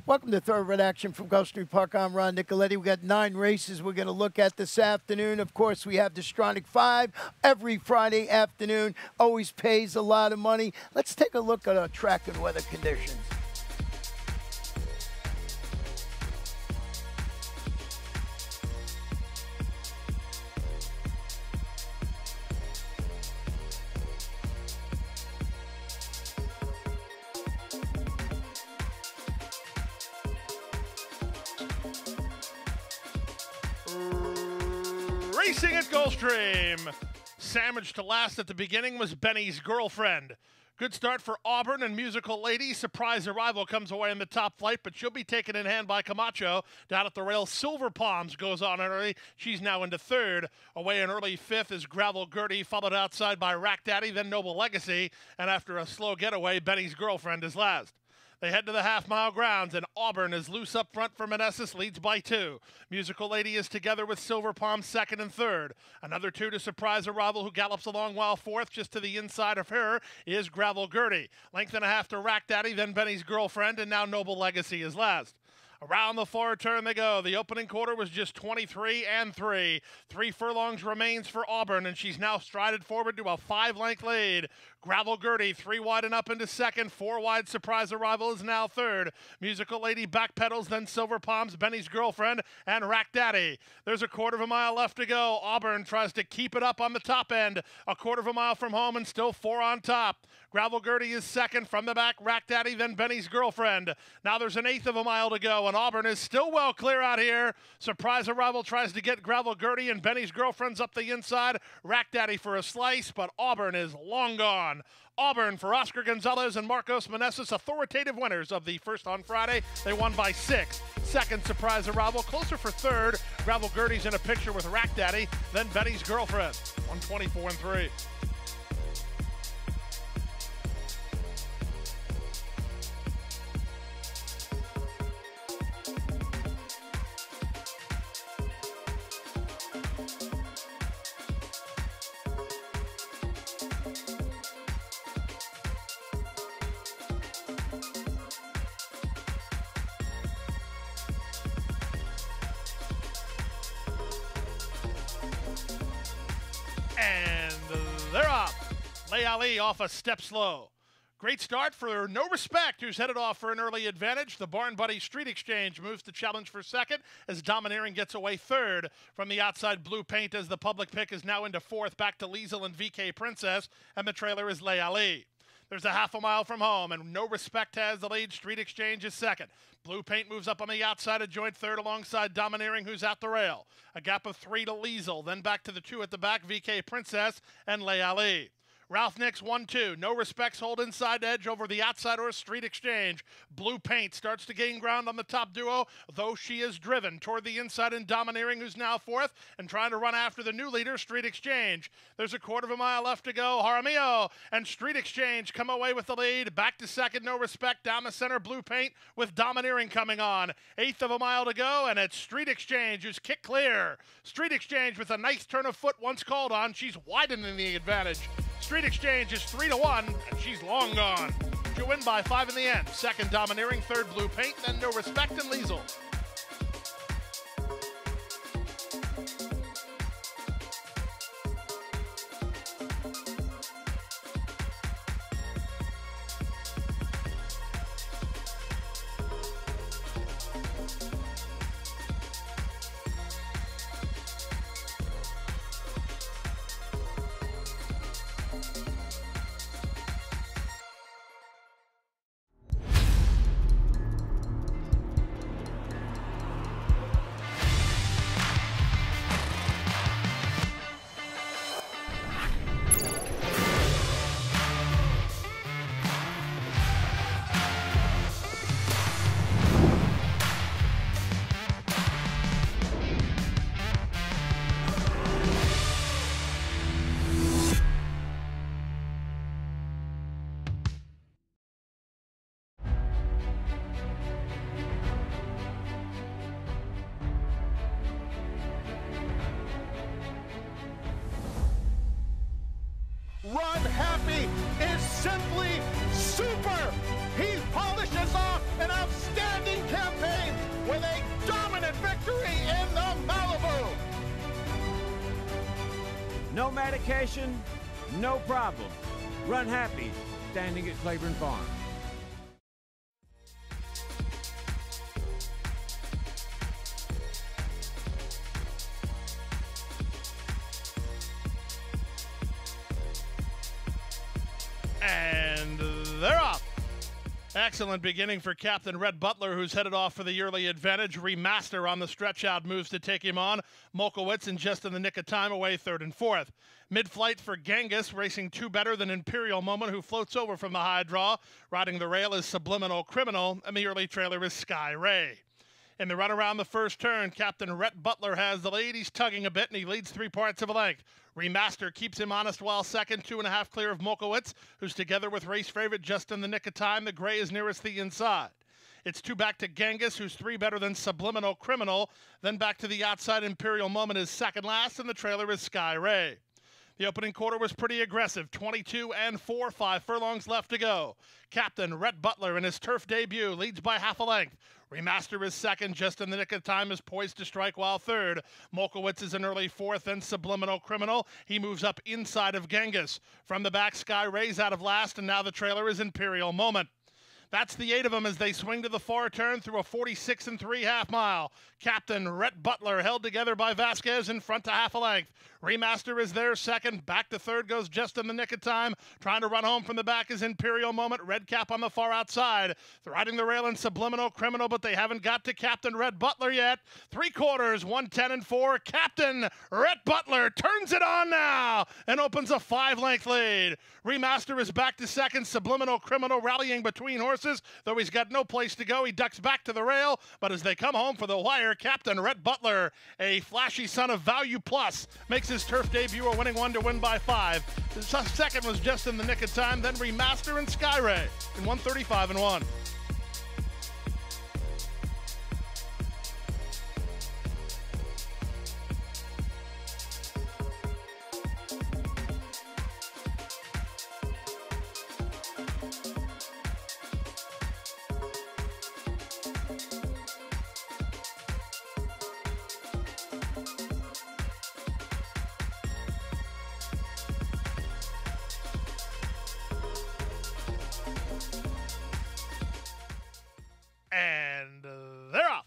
Welcome to Thoroughbred Action from Gulfstream Park. I'm Ron Nicoletti. We got 9 races we're going to look at this afternoon. Of course, we have the Stronach 5 every Friday afternoon. Always pays a lot of money. Let's take a look at our track and weather conditions. Racing at Gulfstream. Sandwich to last at the beginning was Benny's Girlfriend. Good start for Auburn and Musical Lady. Surprise arrival comes away in the top flight, but she'll be taken in hand by Camacho. Down at the rail, Silver Palms goes on early. She's now into third. Away in early fifth is Gravel Gertie, followed outside by Rack Daddy, then Noble Legacy. And after a slow getaway, Benny's Girlfriend is last. They head to the half-mile grounds, and Auburn is loose up front for Manassas, leads by 2. Musical Lady is together with Silver Palm second and third. Another 2 to Surprise Arrival, who gallops along while fourth. Just to the inside of her is Gravel Gertie. Length and a half to Rack Daddy, then Benny's Girlfriend, and now Noble Legacy is last. Around the far turn they go. The opening quarter was just 23 and 3. 3 furlongs remains for Auburn, and she's now strided forward to a 5-length lead. Gravel Gertie 3 wide and up into second. 4 wide Surprise Arrival is now third. Musical Lady backpedals, then Silver Palms, Benny's Girlfriend, and Rack Daddy. There's a quarter of a mile left to go. Auburn tries to keep it up on the top end. A quarter of a mile from home and still 4 on top. Gravel Gertie is second. From the back, Rack Daddy, then Benny's Girlfriend. Now there's an eighth of a mile to go, and Auburn is still well clear out here. Surprise Arrival tries to get Gravel Gertie, and Benny's Girlfriend's up the inside. Rack Daddy for a slice, but Auburn is long gone. Auburn for Oscar Gonzalez and Marcos Manassas, authoritative winners of the first on Friday. They won by 6. Second, Surprise Arrival. Closer for third. Gravel Gertie's in a picture with Rack Daddy, then Benny's Girlfriend. 124 and 3. And they're off. Lay Ali off a step slow. Great start for No Respect, who's headed off for an early advantage. The Barn Buddy Street Exchange moves to challenge for second as Domineering gets away third from the outside. Blue Paint as the public pick is now into fourth, back to Liesel and VK Princess, and the trailer is Lay Ali. There's a half a mile from home, and No Respect has the lead. Street Exchange is second. Blue Paint moves up on the outside, a joint third alongside Domineering, who's at the rail. A gap of 3 to Liesel, then back to the 2 at the back, VK Princess and Lay Ali. Ralph Nix 1-2. No Respects hold inside edge over the outside or Street Exchange. Blue Paint starts to gain ground on the top duo, though she is driven toward the inside and Domineering, who's now fourth, and trying to run after the new leader, Street Exchange. There's a quarter of a mile left to go. Jaramillo and Street Exchange come away with the lead. Back to second, No Respect. Down the center, Blue Paint with Domineering coming on. Eighth of a mile to go, and it's Street Exchange who's kicked clear. Street Exchange with a nice turn of foot once called on. She's widening the advantage. Street Exchange is 3-1, and she's long gone. She'll win by 5 in the end. Second, Domineering. Third, Blue Paint. Then No Respect and Liesel. Run Happy is simply super. He polishes off an outstanding No medication, no problem. Run happy, standing at Claiborne Farm. And they're off. Excellent beginning for Captain Red Butler, who's headed off for the early advantage. Remaster on the stretch-out moves to take him on. Molkowitz in just in the nick of time away third and fourth. Mid-flight for Genghis, racing two better than Imperial Moment, who floats over from the high draw. Riding the rail is Subliminal Criminal, and the early trailer is Sky Ray. In the run around the first turn, Captain Rhett Butler has the lead. He's tugging a bit, and he leads 3/4 of a length. Remaster keeps him honest while second, 2.5 clear of Molkowitz, who's together with race favorite just in the nick of time. The gray is nearest the inside. It's two back to Genghis, who's three better than Subliminal Criminal. Then back to the outside, Imperial Moment is second last, and the trailer is Sky Ray. The opening quarter was pretty aggressive, 22 and 4, 5 furlongs left to go. Captain Rhett Butler in his turf debut leads by half a length. Remaster is second, just in the nick of time, is poised to strike while third. Molkowitz is an early fourth, and Subliminal Criminal. He moves up inside of Genghis. From the back, Sky Ray's out of last, and now the trailer is Imperial Moment. That's the 8 of them as they swing to the far turn through a 46 3/2 mile. Captain Rhett Butler held together by Vasquez in front to half a length. Remaster is there second. Back to third goes just in the nick of time. Trying to run home from the back is Imperial Moment. Red Cap on the far outside. They're riding the rail in Subliminal Criminal, but they haven't got to Captain Rhett Butler yet. 3/4, 110 and 4. Captain Rhett Butler turns it on now and opens a 5-length lead. Remaster is back to second. Subliminal Criminal rallying between horses. Though he's got no place to go, he ducks back to the rail. But as they come home for the wire, Captain Rhett Butler, a flashy son of Value Plus, makes his turf debut, a winning one to win by 5. The second was just in the nick of time. Then Remaster and Sky Ray in 135 and 1. And they're off.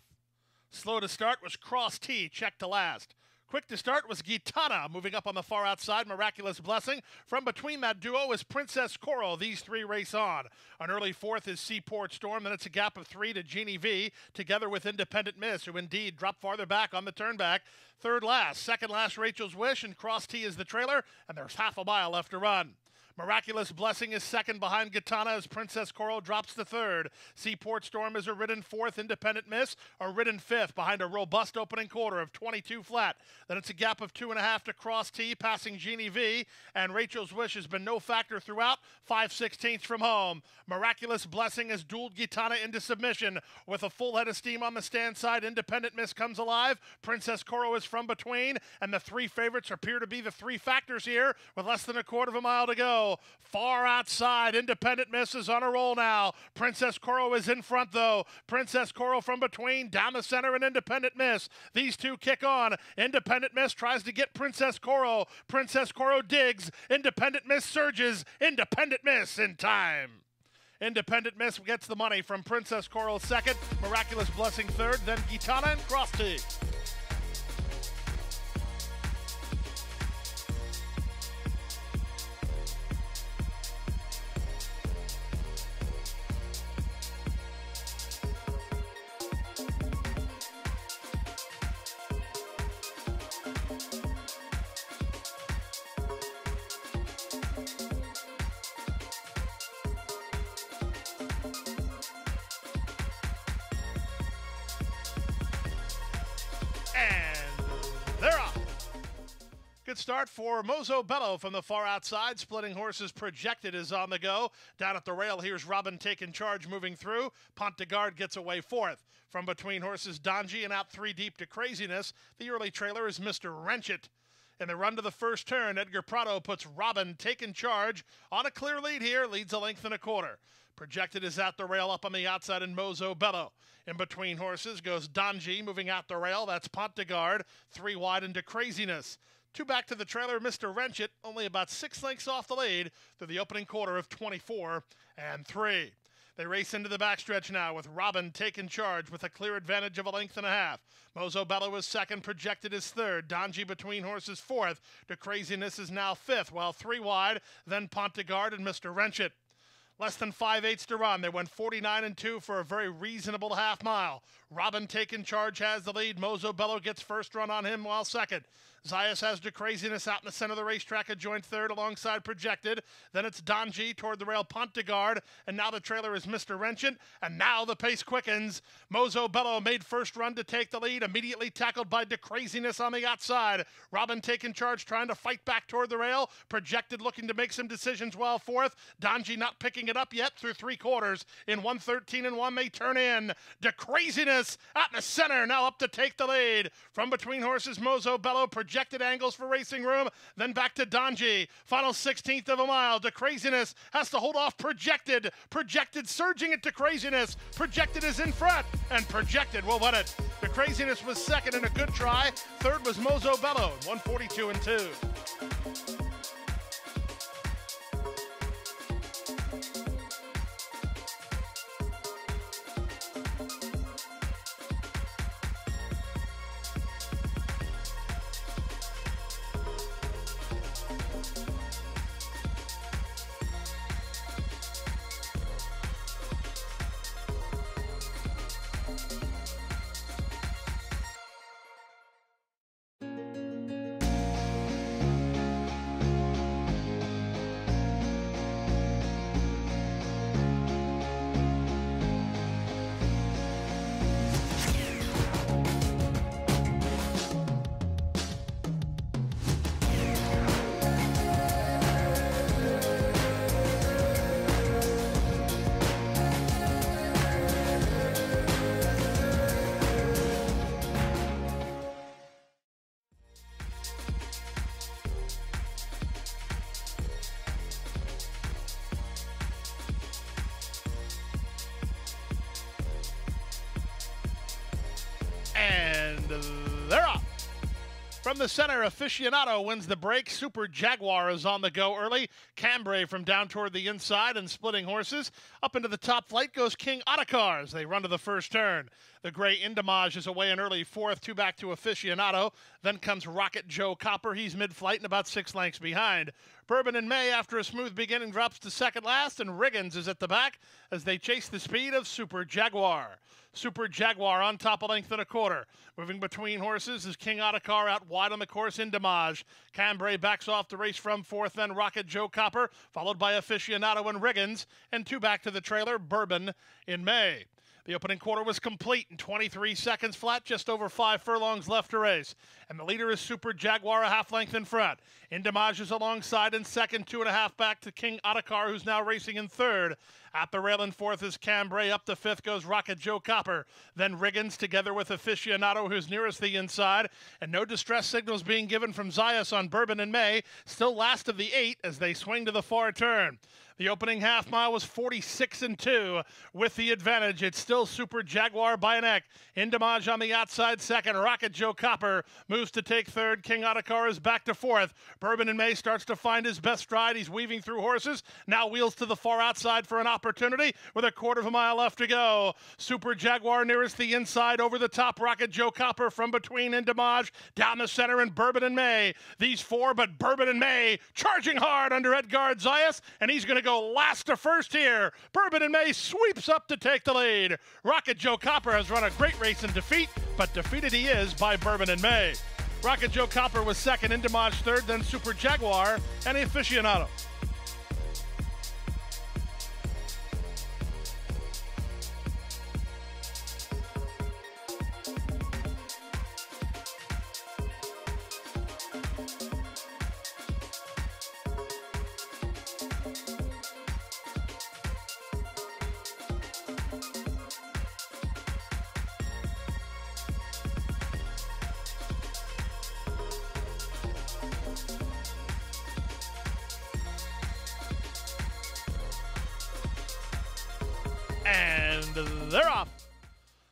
Slow to start was Cross T, check to last. Quick to start was Gitana, moving up on the far outside, Miraculous Blessing. From between that duo is Princess Coral. These three race on. An early fourth is Seaport Storm, then it's a gap of 3 to Genie V, together with Independent Miss, who indeed dropped farther back on the turn back. Third last, second last Rachel's Wish, and Cross T is the trailer, and there's half a mile left to run. Miraculous Blessing is second behind Gitana as Princess Coral drops to third. Seaport Storm is a ridden fourth. Independent Miss a ridden fifth behind a robust opening quarter of 22 flat. Then it's a gap of 2.5 to Cross T, passing Genie V, and Rachel's Wish has been no factor throughout, 5/16 from home. Miraculous Blessing has dueled Gitana into submission. With a full head of steam on the stand side, Independent Miss comes alive. Princess Coral is from between, and the three favorites appear to be the three factors here with less than a quarter of a mile to go. Far outside, Independent Miss is on a roll now. Princess Coral is in front, though. Princess Coral from between, down the center, and Independent Miss. These two kick on. Independent Miss tries to get Princess Coral. Princess Coral digs. Independent Miss surges. Independent Miss in time. Independent Miss gets the money from Princess Coral second, Miraculous Blessing third, then Gitana and Cross T. And they're off. Good start for Mozo Bello from the far outside. Splitting Horses Projected is on the go. Down at the rail, here's Robin taking charge, moving through. Pont de Garde gets away fourth. From between horses, Donji and out 3 deep to Craziness. The early trailer is Mr. Wrench It. In the run to the first turn, Edgar Prado puts Robin taking charge on a clear lead here, leads a length and a quarter. Projected is out the rail up on the outside in Mozo Bello. In between horses goes Donji moving out the rail. That's Pont de Garde. 3 wide into Craziness. Two back to the trailer, Mr. Wrenchit, only about 6 lengths off the lead through the opening quarter of 24-3. They race into the backstretch now with Robin taking charge with a clear advantage of a length and a half. Mozo Bello is second, projected is third. Donji between horses fourth. De Craziness is now fifth, while 3 wide, then Pontegard and Mr. Wrenchit. Less than 5/8 to run. They went 49-2 for a very reasonable half mile. Robin taking charge has the lead. Mozo Bello gets first run on him while second. Zayas has De Craziness out in the center of the racetrack, a joint third alongside Projected. Then it's Donji toward the rail, Pontegard, and now the trailer is Mr. Wrenchit, and now the pace quickens. Mozo Bello made first run to take the lead, immediately tackled by De Craziness on the outside. Robin taking charge, trying to fight back toward the rail. Projected looking to make some decisions while fourth. Donji not picking it up yet through 3 quarters. In 1:13-1, they turn in. De Craziness out in the center, now up to take the lead. From between horses, Mozo Bello, projected angles for racing room, then back to Donji. Final 16th of a mile. De Craziness has to hold off Projected. Projected surging at De Craziness. Projected is in front, and Projected will win it. De Craziness was second in a good try. Third was Mozo Bello, 1:42-2. And they're off. From the center, Aficionado wins the break. Super Jaguar is on the go early. Cambrai from down toward the inside and splitting horses. Up into the top flight goes King Ottakar as they run to the first turn. The gray Indamage is away in early fourth, 2 back to Aficionado. Then comes Rocket Joe Copper. He's mid-flight and about 6 lengths behind. Bourbon in May, after a smooth beginning, drops to second last, and Riggins is at the back as they chase the speed of Super Jaguar. Super Jaguar on top, a length and a quarter. Moving between horses is King Ottakar out wide on the course in Damage. Cambrai backs off the race from fourth, then Rocket Joe Copper, followed by Aficionado and Riggins, and 2 back to the trailer, Bourbon in May. The opening quarter was complete in 23 seconds flat, just over 5 furlongs left to race. And the leader is Super Jaguar, a half length in front. Indamage is alongside in second, 2.5 back to King Ottakar, who's now racing in third. At the rail in fourth is Cambrai. Up to fifth goes Rocket Joe Copper. Then Riggins together with Aficionado, who's nearest the inside. And no distress signals being given from Zayas on Bourbon in May. Still last of the 8 as they swing to the far turn. The opening half mile was 46-2 with the advantage. It's still Super Jaguar by a neck. Indamage on the outside second. Rocket Joe Copper moves to take third. King Ottakar is back to fourth. Bourbon in May starts to find his best stride. He's weaving through horses. Now wheels to the far outside for an opportunity with a quarter of a mile left to go. Super Jaguar nearest the inside, over the top. Rocket Joe Copper from between Indamage down the center, and Bourbon in May. These 4, but Bourbon in May charging hard under Edgard Zayas, and he's going to go last to first here. Bourbon in May sweeps up to take the lead. Rocket Joe Copper has run a great race in defeat, but defeated he is by Bourbon in May. Rocket Joe Copper was second, Indamage third, then Super Jaguar and Aficionado. And they're off.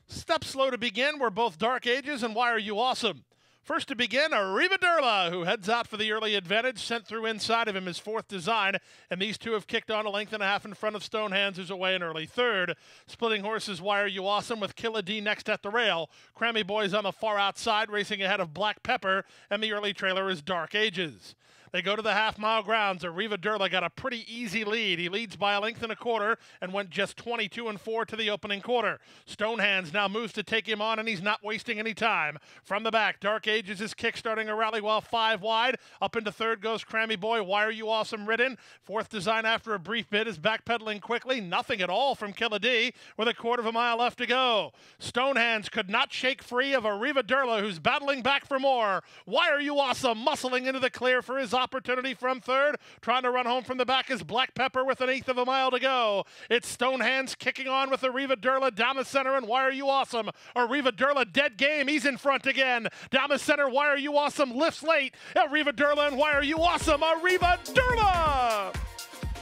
Step slow to begin. We're both Dark Ages and Why Are You Awesome? First to begin, Arriva Durla, who heads out for the early advantage, sent through inside of him his fourth design, and these two have kicked on a length and a half in front of Stonehands, who's away in early third. Splitting horses, Why Are You Awesome, with Killa D next at the rail. Crammy Boy's on the far outside, racing ahead of Black Pepper, and the early trailer is Dark Ages. They go to the half-mile grounds. Arriva Durla got a pretty easy lead. He leads by a length and a quarter and went just 22-4 to the opening quarter. Stonehands now moves to take him on, and he's not wasting any time. From the back, Dark Ages is kick-starting a rally while 5 wide. Up into third goes Crammy Boy. Why Are You Awesome ridden? Fourth design after a brief bid is backpedaling quickly. Nothing at all from Killa D with a quarter of a mile left to go. Stonehands could not shake free of Arriva Durla, who's battling back for more. Why Are You Awesome muscling into the clear for his opportunity from third. Trying to run home from the back is Black Pepper with an eighth of a mile to go. It's Stonehands kicking on with Arriva Durla down the center, and Why Are You Awesome? Arriva Durla dead game. He's in front again. Down the center, Why Are You Awesome lifts late. Arriva Durla and Why Are You Awesome? Arriva Durla!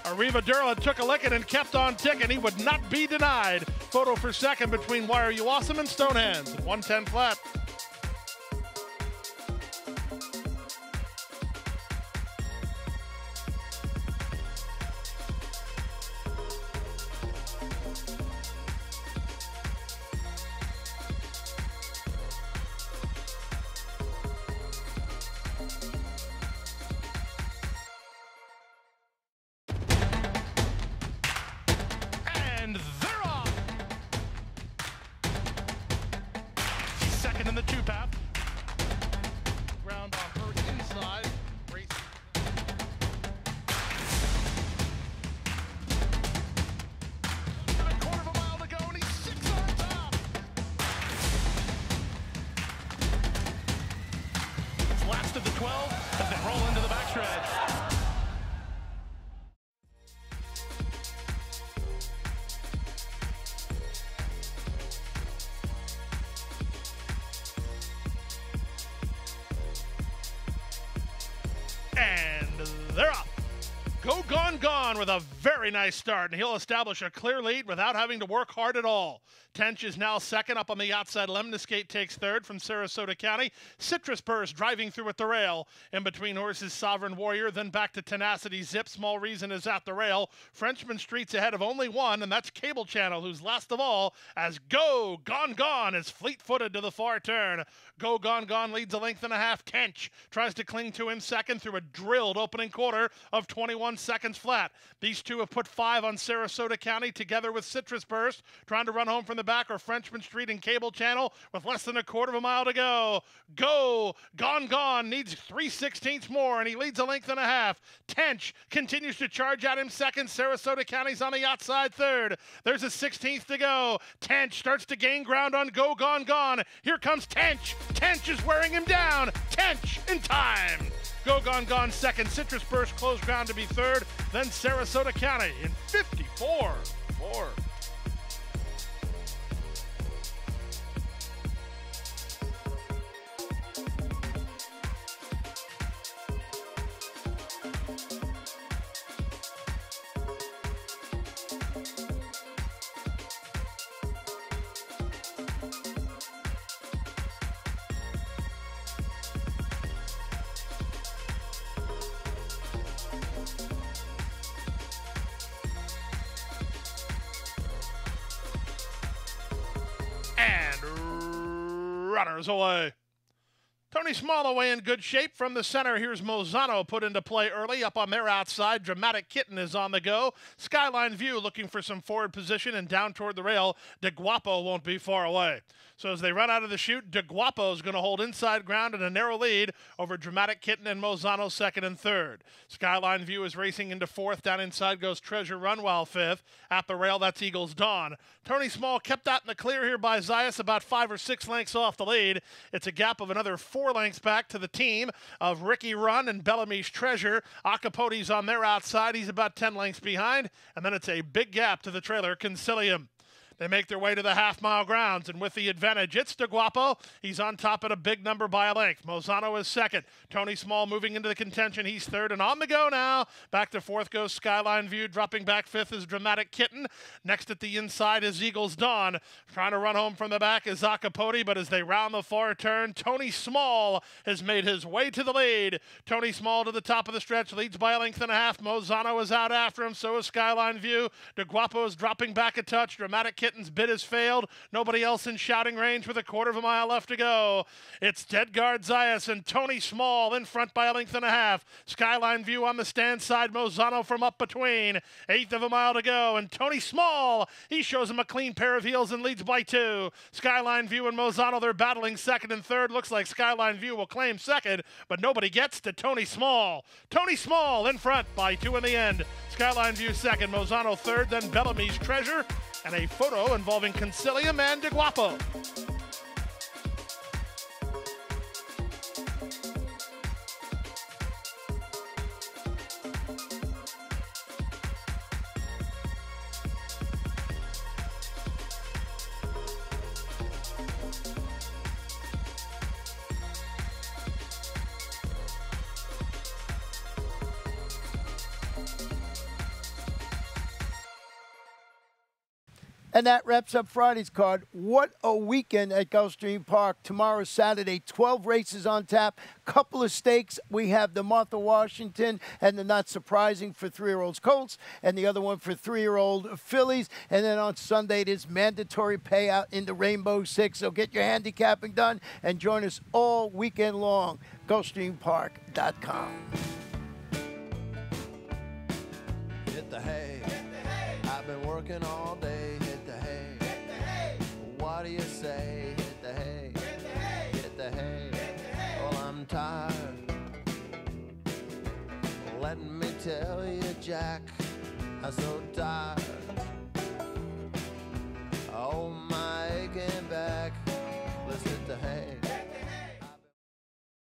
Arriva Durla took a licking and kept on ticking. He would not be denied. Photo for second between Why Are You Awesome and Stonehands. 110 flat. And they're off. Second in the two path. Ground on her inside. Race. A quarter of a mile to go, and he's 6 on top. It's last of the 12 as they roll into the backstretch. And they're up. Go Gone Gone with a very nice start, and he'll establish a clear lead without having to work hard at all. Tench is now second. Up on the outside, Lemniscate takes third from Sarasota County. Citrus Burst driving through at the rail. In between horses, Sovereign Warrior, then back to Tenacity Zip. Small Reason is at the rail. Frenchman Street's ahead of only one, and that's Cable Channel, who's last of all, as Go Gone Gone is fleet-footed to the far turn. Go Gone Gone leads a length and a half. Tench tries to cling to him second through a drilled opening quarter of 21 seconds flat. These two have put 5 on Sarasota County together with Citrus Burst. Trying to run home from the back are Frenchman Street and Cable Channel with less than a quarter of a mile to go. Go Gone Gone needs 3/16 more, and he leads a length and a half. Tench continues to charge at him second. Sarasota County's on the outside third. There's a 16th to go. Tench starts to gain ground on Go Gone Gone. Here comes Tench. Tench is wearing him down. Tench in time. Go Gone Gone second. Citrus Burst closed ground to be third. Then Sarasota County in 54-4. And runners away. Tony Small away in good shape from the center. Here's Mozano put into play early. Up on their outside, Dramatic Kitten is on the go. Skyline View looking for some forward position, and down toward the rail, De Guapo won't be far away. So as they run out of the chute, De Guapo is going to hold inside ground in a narrow lead over Dramatic Kitten and Mozano second and third. Skyline View is racing into fourth. Down inside goes Treasure Run while fifth. At the rail, that's Eagles Dawn. Tony Small kept that in the clear here by Zayas, about 5 or 6 lengths off the lead. It's a gap of another 4 lengths back to the team of Ricky Run and Bellamy's Treasure. Acapote's on their outside. He's about 10 lengths behind. And then it's a big gap to the trailer Concilium. They make their way to the half-mile grounds, and with the advantage, it's DeGuapo. He's on top at a big number by a length. Mozano is second. Tony Small moving into the contention. He's third, and on the go now. Back to fourth goes Skyline View. Dropping back fifth is Dramatic Kitten. Next at the inside is Eagles Dawn. Trying to run home from the back is Acapoti, but as they round the far turn, Tony Small has made his way to the lead. Tony Small to the top of the stretch, leads by a length and a half. Mozano is out after him, so is Skyline View. DeGuapo is dropping back a touch. Dramatic Kitten's bid has failed. Nobody else in shouting range with a quarter of a mile left to go. It's Dead Guard Zayas and Tony Small in front by a length and a half. Skyline View on the stand side. Mozano from up between. Eighth of a mile to go, and Tony Small, he shows him a clean pair of heels and leads by 2. Skyline View and Mozano, they're battling second and third. Looks like Skyline View will claim second, but nobody gets to Tony Small. Tony Small in front by 2 in the end. Skyline View second, Mozano third, then Bellamy's Treasure, and a photo involving Concilium and DeGuapo. And that wraps up Friday's card. What a weekend at Gulfstream Park. Tomorrow, Saturday, 12 races on tap, couple of stakes. We have the Martha Washington and the Not Surprising for 3-year-olds Colts, and the other one for 3-year-old fillies. And then on Sunday, it is mandatory payout in the Rainbow Six. So get your handicapping done and join us all weekend long. GulfstreamPark.com. Hit the hay. I've been working all day. Hit the hay. What do you say? Hit the hay. Hit the hay. Well, I'm tired. Let me tell you, Jack, I'm so tired.